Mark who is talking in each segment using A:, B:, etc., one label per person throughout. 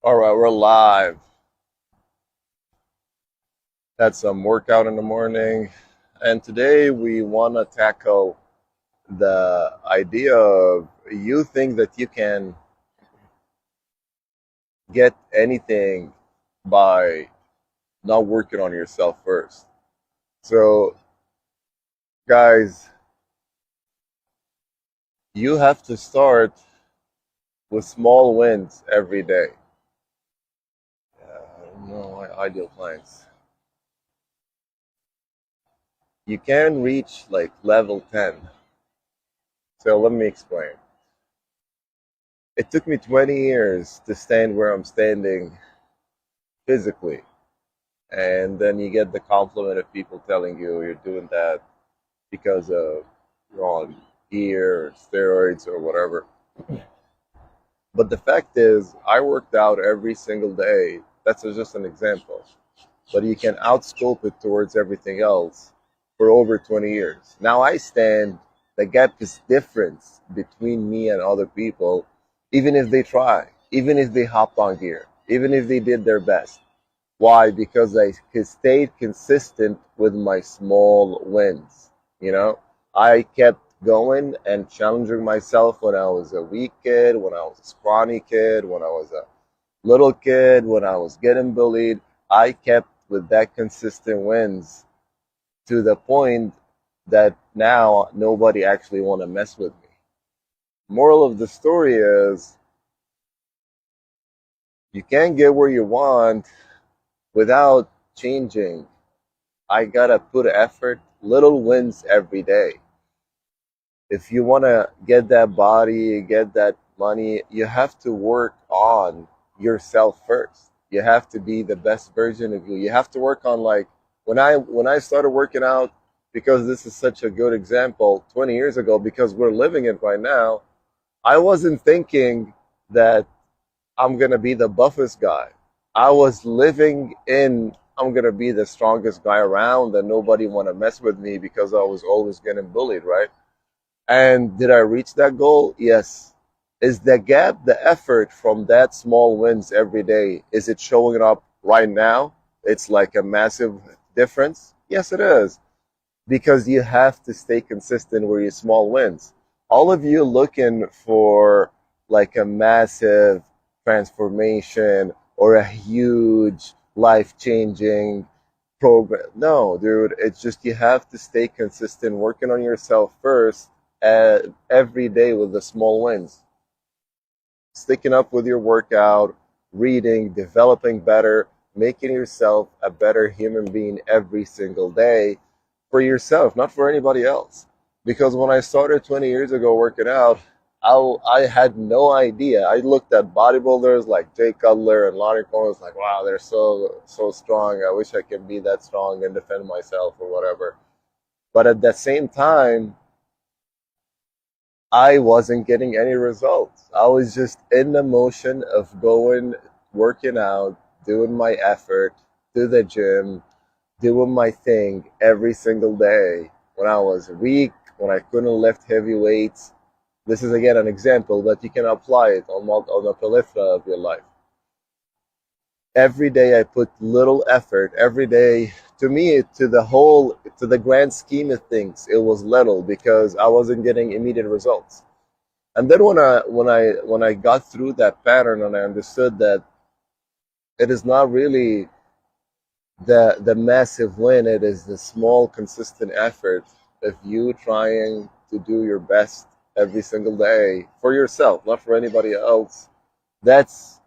A: All right, we're live. Had some workout in the morning, and today we want to tackle the idea of you think that you can get anything by not working on yourself first. So, guys, you have to start with small wins every day. No, my ideal clients. You can reach like level 10. So, let me explain. It took me 20 years to stand where I'm standing physically. And then you get the compliment of people telling you you're doing that because of you're on gear or steroids or whatever. But the fact is, I worked out every single day. That's just an example. But you can outscope it towards everything else for over 20 years. Now I stand, the gap is different between me and other people, even if they try, even if they hopped on gear, even if they did their best. Why? Because I stayed consistent with my small wins. You know, I kept going and challenging myself when I was a weak kid, when I was a scrawny kid, when I was a little kid, when I was getting bullied. I kept with that consistent wins to the point that now nobody actually want to mess with me. Moral of the story is you can't get where you want without changing. I gotta put effort, little wins every day. If you wanna get that body, get that money, you have to work on yourself first. You have to be the best version of you. You have to work on like when I started working out, because this is such a good example 20 years ago, because we're living it right now, I wasn't thinking that I'm gonna be the buffest guy. I was living in I'm gonna be the strongest guy around and nobody wanna mess with me because I was always getting bullied, right? And did I reach that goal? Yes. Is the gap, the effort from that small wins every day, is it showing up right now? It's like a massive difference. Yes, it is, because you have to stay consistent with your small wins. All of you looking for like a massive transformation or a huge life changing program. No, dude, it's just you have to stay consistent working on yourself first every day with the small wins. Sticking up with your workout, reading, developing better, making yourself a better human being every single day for yourself, not for anybody else. Because when I started 20 years ago working out, I had no idea. I looked at bodybuilders like Jay Cutler and Lonnie Cohen. Was like, wow, they're so strong. I wish I could be that strong and defend myself or whatever. But at the same time, I wasn't getting any results. I was just in the motion of going, working out, doing my effort, to the gym, doing my thing every single day. When I was weak, when I couldn't lift heavy weights, this is again an example, but you can apply it on the plethora of your life. Every day I put little effort. Every day, to me, to the grand scheme of things, it was little because I wasn't getting immediate results. And then when I got through that pattern and I understood that it is not really the massive win, it is the small consistent effort of you trying to do your best every single day for yourself, not for anybody else. That's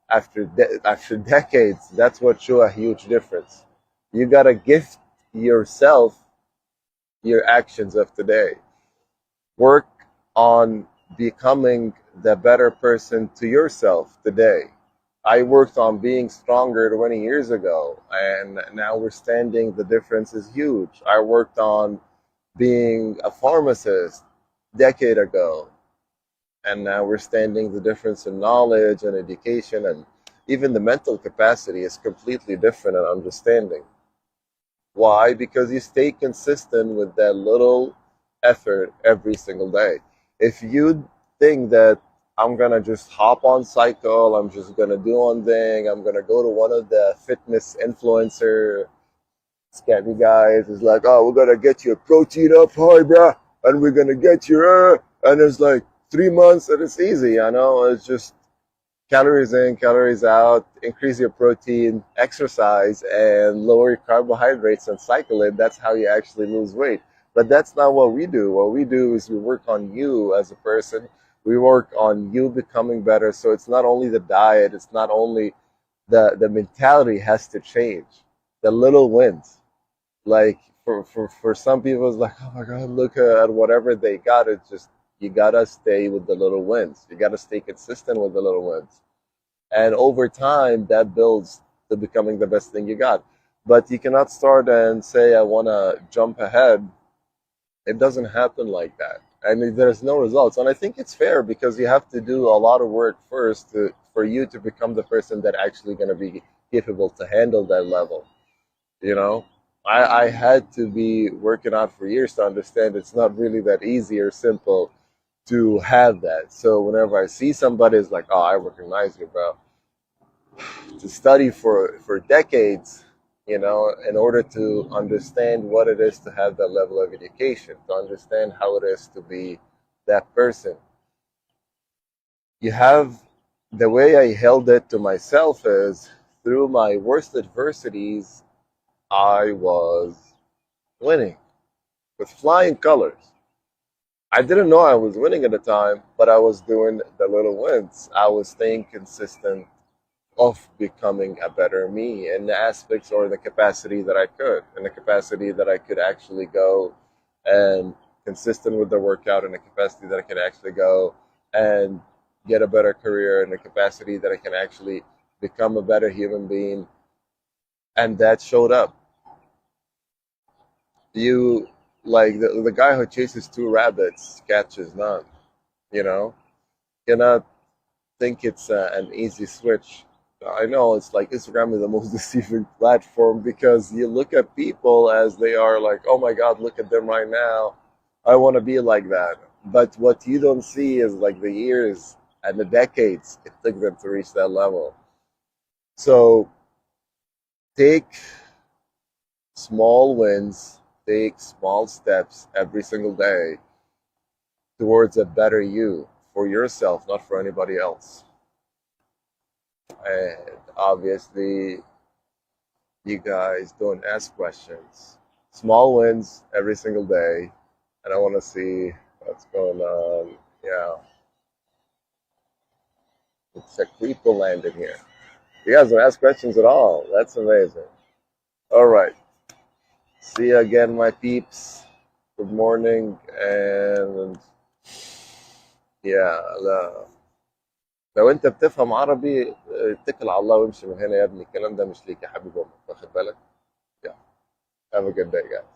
A: after decades, that's what show a huge difference. You gotta gift yourself your actions of today. Work on becoming the better person to yourself today. I worked on being stronger 20 years ago, and now we're standing. The difference is huge. I worked on being a pharmacist decade ago, and now we're standing. The difference in knowledge and education and even the mental capacity is completely different and understanding. Why? Because you stay consistent with that little effort every single day. If you think that I'm gonna just hop on cycle. I'm just gonna do one thing. I'm gonna go to one of the fitness influencer scammy guys. It's like, oh, we're gonna get your protein up high, bruh, and we're gonna get your and it's like 3 months and it's easy, you know. It's just calories in, calories out. Increase your protein, exercise, and lower your carbohydrates and cycle it. That's how you actually lose weight. But that's not what we do. What we do is we work on you as a person. We work on you becoming better. So it's not only the diet, it's not only the mentality has to change. The little wins. Like for some people it's like, oh my god, look at whatever they got. It's just you gotta stay with the little wins. You gotta stay consistent with the little wins. And over time that builds to becoming the best thing you got. But you cannot start and say I wanna jump ahead. It doesn't happen like that. I mean, there's no results. And I think it's fair because you have to do a lot of work first for you to become the person that actually going to be capable to handle that level. You know, I had to be working out for years to understand it's not really that easy or simple to have that. So whenever I see somebody, it's like, oh, I recognize you, bro. To study for decades, you know, in order to understand what it is to have that level of education, to understand how it is to be that person. You have the way I held it to myself is through my worst adversities, I was winning with flying colors. I didn't know I was winning at the time, but I was doing the little wins. I was staying consistent of becoming a better me in the aspects or the capacity that I could, in the capacity that I could actually go and consistent with the workout, in the capacity that I could actually go and get a better career, in the capacity that I can actually become a better human being. And that showed up. You like the guy who chases two rabbits catches none, you know? Cannot think it's an easy switch. I know it's like Instagram is the most deceiving platform because you look at people as they are like, oh my God, look at them right now. I want to be like that. But what you don't see is like the years and the decades it took them to reach that level. So take small wins, take small steps every single day towards a better you for yourself, not for anybody else. And obviously, you guys don't ask questions. Small wins every single day, and I want to see what's going on. Yeah, it's a creeper land in here. You guys don't ask questions at all. That's amazing. All right, see you again, my peeps. Good morning, and yeah, لا. لو انت بتفهم عربي اتكل على الله وامشي من هنا يا ابني. الكلام ده مش ليك يا حبيب امك، واخد بالك؟ Yeah. Have a good day, guys.